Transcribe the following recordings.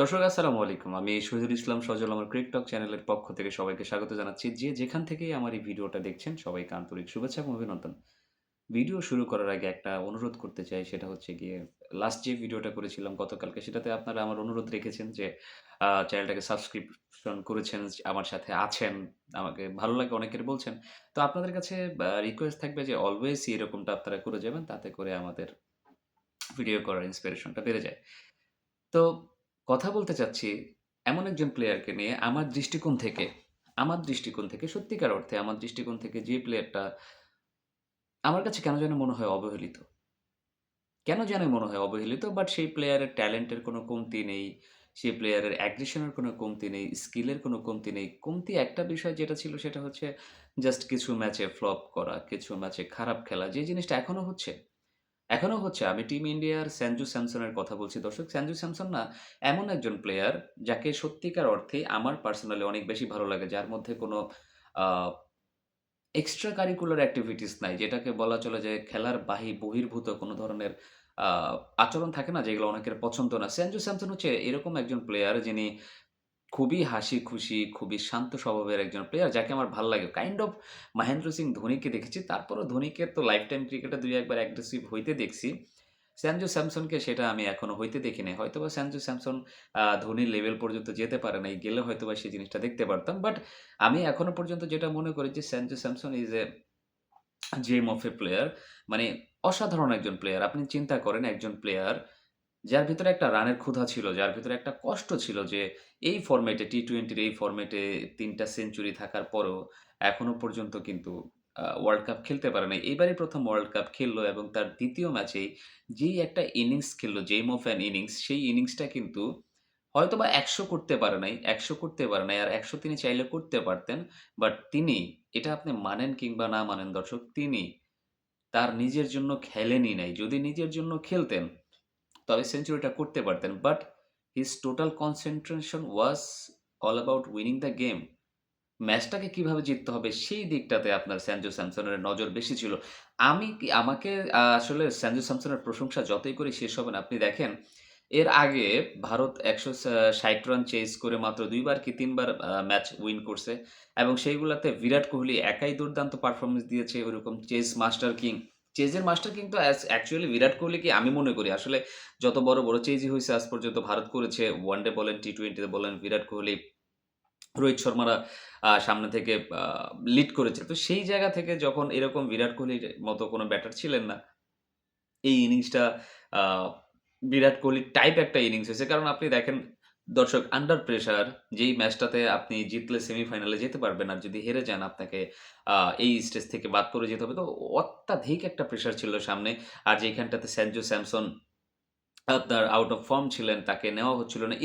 দর্শক আসসালামু আলাইকুম। আমি শহীদুল ইসলাম সজল আমার ক্রিক টক চ্যানেলের পক্ষ থেকে সবাইকে স্বাগত জানাচ্ছি। যে যেখান থেকেই আমার এই ভিডিওটা দেখছেন সবাইকে আন্তরিক শুভেচ্ছা এবং অভিনন্দন। ভিডিও শুরু করার আগে একটা অনুরোধ করতে চাই সেটা হচ্ছে গিয়ে লাস্ট যে ভিডিওটা করেছিলাম গতকালকে সেটাতে আপনারা আমার অনুরোধ রেখেছেন যে চ্যানেলটাকে সাবস্ক্রিপশন করেছেন, আমার সাথে আছেন। আমাকে ভালো লাগে অনেকের বলছেন। তো আপনাদের কাছে রিকোয়েস্ট থাকবে যে অলওয়েজই এরকমটা আপনারা করে যাবেন। তাতে করে আমাদের ভিডিও করার ইন্সপিরেশনটা বেড়ে যায়। তো কথা বলতে চাচ্ছি এমন একজন প্লেয়ারকে নিয়ে আমার দৃষ্টিকোণ থেকে সত্যিকার অর্থে আমার দৃষ্টিকোণ থেকে যে প্লেয়ারটা আমার কাছে কেন যেন মনে হয় অবহেলিত। কেন জানি মনে হয় অবহেলিত বাট সেই প্লেয়ারের ট্যালেন্টের কোনো কমতি নেই। সেই প্লেয়ারের অ্যাগ্রেশন এর কোনো কমতি নেই, স্কিলের কোনো কমতি নেই। কমতি একটা বিষয় যেটা ছিল সেটা হচ্ছে জাস্ট কিছু ম্যাচে ফ্লপ করা, কিছু ম্যাচে খারাপ খেলা। যে জিনিসটা এখনো হচ্ছে। এখনো হচ্ছে। আমি টিম ইন্ডিয়ার সঞ্জু স্যামসনের কথা বলছি দর্শক। সঞ্জু স্যামসন না এমন একজন প্লেয়ার যাকে সত্যিকার অর্থেই আমার পার্সোনালি অনেক বেশি ভালো লাগে। যার মধ্যে কোনো আ এক্সট্রা কারিকুলার এক্টিভিটিস নাই। যেটাকে বলা চলে যে খেলার বহির্ভূত কোনো ধরনের আ আচরণ থাকে না যেগুলো অনেকের পছন্দ না। সঞ্জু স্যামসন হচ্ছে এরকম একজন প্লেয়ার যিনি খুবই হাসিখুশি, খুবই শান্ত স্বভাবের একজন প্লেয়ার যাকে আমার ভাল লাগে। কাইন্ড অফ মহেন্দ্র সিং ধোনিকে দেখেছি। তারপরেও ধোনিকে তো লাইফ টাইম ক্রিকেটে ২-১ বার অ্যাগ্রেসিভ হইতে দেখছি। সঞ্জু স্যামসনকে সেটা আমি এখনো হইতে দেখি নাই। হয়তোবা সঞ্জু স্যামসন ধোনির লেভেল পর্যন্ত যেতে পারে নাই। গেলে হয়তোবা সেই জিনিসটা দেখতে পারতাম। বাট আমি এখনো পর্যন্ত যেটা মনে করি যে Sanju Samson is a gem of a player. মানে অসাধারণ একজন প্লেয়ার। আপনি চিন্তা করেন একজন প্লেয়ার যার ভেতরে একটা রানের ক্ষুধা ছিল, যার ভেতরে একটা কষ্ট ছিল যে এই ফরম্যাটে টি-টোয়েন্টির এই ফরম্যাটে ৩ টা সেঞ্চুরি থাকার পরেও এখনো পর্যন্ত কিন্তু ওয়ার্ল্ড কাপ খেলতে পারে নাই। এইবারই ১ম ওয়ার্ল্ড কাপ খেলল এবং তার ২য় ম্যাচেই যেই একটা ইনিংস খেলল, গেম অফ অ্যান ইনিংস, সেই ইনিংসটা কিন্তু হয়তোবা ১০০ করতে পারে নাই, ১০০ করতে পারে নাই। আর ১০০ তিনি চাইলে করতে পারতেন। বাট তিনি, এটা আপনি মানেন কিংবা না মানেন দর্শক, তিনি তার নিজের জন্য খেলেনই নাই। যদি নিজের জন্য খেলতেন তবে সেঞ্চুরিটা করতে পারতেন। But his total concentration was all about winning the game. ম্যাচটাকে কিভাবে জিততে হবে সেই দিকটাতে আপনার সঞ্জু স্যামসনের নজর বেশি ছিল। আমাকে আসলে সঞ্জু স্যামসনের প্রশংসা যতই করি শেষ হবে না। আপনি দেখেন এর আগে ভারত ১৬০ রান চেজ করে মাত্র ২ বার কি ৩ বার ম্যাচ উইন করছে এবং সেইগুলাতে বিরাট কোহলি একাই দুর্দান্ত পারফরম্যান্স দিয়েছে। ওইরকম মাস্টার কিং চেজের মাস্টার কিং তো অ্যাকচুয়ালি বিরাট কোহলিকে আমি মনে করি আসলে যত বড় চেজই হইছে আজ পর্যন্ত ভারত করেছে ওয়ানডে বলেন, টি-টোয়েন্টি তে বলেন বিরাট কোহলি রোহিত শর্মারা সামনে থেকে লিড করেছে। তো সেই জায়গা থেকে যখন এরকম বিরাট কোহলির মতো কোনো ব্যাটার ছিলেন না, এই ইনিংসটা আ বিরাট কোহলির টাইপ একটা ইনিংস হয়েছে। কারণ আপনি দেখেন দর্শক আন্ডার প্রেশার যেই ম্যাচটাতে আপনি জিতলে সেমিফাইনালে যেতে পারবেন। আর যদি হেরে যান আপনাকে আ এই স্টেজ থেকে বাদ পড়ে যেতে হবে। তো অত্যাধিক একটা প্রেশার ছিল সামনে। আর যেখানটাতে সঞ্জু স্যামসন আপনার আউট অফ ফর্ম ছিলেন, তাকে নেওয়া হচ্ছিল না।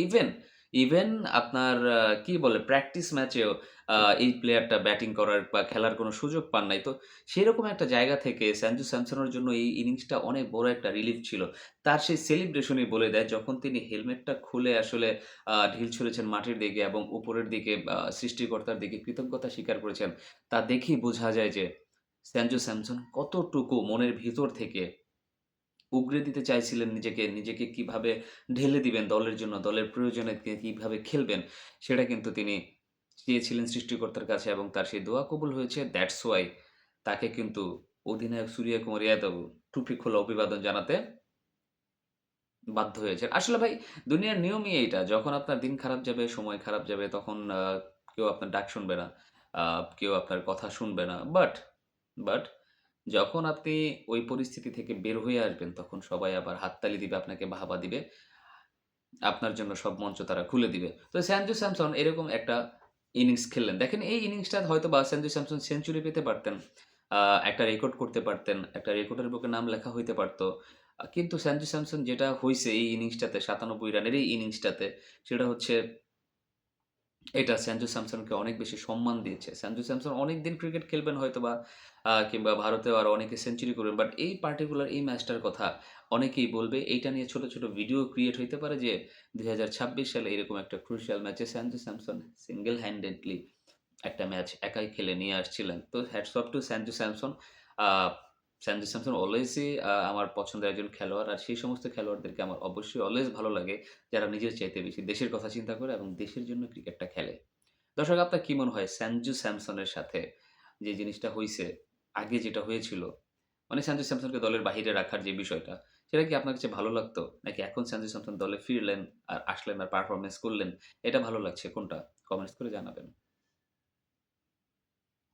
ইভেন আপনার কি বলে প্র্যাকটিস ম্যাচেও আ এই প্লেয়ারটা ব্যাটিং করার বা খেলার কোনো সুযোগ পান নাই। তো সেরকম একটা জায়গা থেকে সঞ্জু স্যামসনের জন্য এই ইনিংসটা অনেক বড় একটা রিলিফ ছিল। তার সেই সেলিব্রেশনই বলে দেয় যখন তিনি হেলমেটটা খুলে আসলে ঢিল ছুঁড়েছেন মাটির দিকে এবং উপরের দিকে সৃষ্টিকর্তার দিকে কৃতজ্ঞতা স্বীকার করেছেন। তা দেখেই বোঝা যায় যে সঞ্জু স্যামসন কতটুকু মনের ভিতর থেকে উগরে দিতে চাইছিলেন নিজেকে, নিজেকে কিভাবে ঢেলে দিবেন দলের জন্য, দলের প্রয়োজনে কিভাবে খেলবেন, সেটা কিন্তু তিনি চেয়েছিলেন সৃষ্টিকর্তার কাছে এবং তার সেই দোয়া কবুল হয়েছে। দ্যাটস ওয়াই তাকে কিন্তু অধিনায়ক সূর্যকুমার যাদব টুপি খোলা অভিবাদন জানাতে বাধ্য হয়েছেন। আসলে ভাই দুনিয়ার নিয়মই এইটা। যখন আপনার দিন খারাপ যাবে, সময় খারাপ যাবে তখন কেউ আপনার ডাক শুনবে না। আ কেউ আপনার কথা শুনবে না। বাট যখন আপনি ওই পরিস্থিতি থেকে বের হয়ে আসবেন তখন সবাই আবার হাততালি দিবে, আপনাকে বাহবা দিবে। আপনার জন্য সব মঞ্চ তারা খুলে দিবে। তো সঞ্জু স্যামসন এরকম একটা ইনিংস খেললেন। দেখেন এই ইনিংসটা হয়তোবা সঞ্জু স্যামসন সেঞ্চুরি পেতে পারতেন। আ একটা রেকর্ড করতে পারতেন। একটা রেকর্ডের বুকে নাম লেখা হইতে পারত। কিন্তু সঞ্জু স্যামসন যেটা হইছে এই ইনিংসটাতে ৯৭ রানের এই ইনিংসটাতে সেটা হচ্ছে এটা সঞ্জু স্যামসনকে অনেক বেশি সম্মান দিয়েছে। সঞ্জু স্যামসন অনেকদিন ক্রিকেট খেলবেন হয়তোবা কিংবা ভারতেও আরো অনেকে সেঞ্চুরি করবেন। বাট এই পার্টিকুলার এই ম্যাচটার কথা অনেকেই বলবে। এইটা নিয়ে ছোট ভিডিও ক্রিয়েট হইতে পারে যে ২০২৬ সালে এরকম একটা ক্রুশিয়াল ম্যাচে সঞ্জু স্যামসন সিঙ্গল হ্যান্ডেডলি একটা ম্যাচ একাই খেলে নিয়ে আসছিলেন। তো hats off to Sanju Samson. আ সঞ্জু স্যামসন অলওয়েজই আমার পছন্দের একজন খেলোয়াড়। আর সেই সমস্ত খেলোয়াড়দেরকে আমার অবশ্যই অলওয়েজ ভালো লাগে, যারা নিজের চাইতে বেশি দেশের কথা চিন্তা করে এবং দেশের জন্য ক্রিকেটটা খেলে। দর্শক আপনার কি মনে হয় সঞ্জু স্যামসনের সাথে যে জিনিসটা হইছে, আগে যেটা হয়েছিল, মানে সঞ্জু স্যামসনকে দলের বাহিরে রাখার যে বিষয়টা, সেটা কি আপনার কাছে ভালো লাগতো? নাকি এখন সঞ্জু স্যামসন দলে ফিরলেন আর আসলেন আর পারফরম্যান্স করলেন, এটা ভালো লাগছে কোনটা? কমেন্টস করে জানাবেন।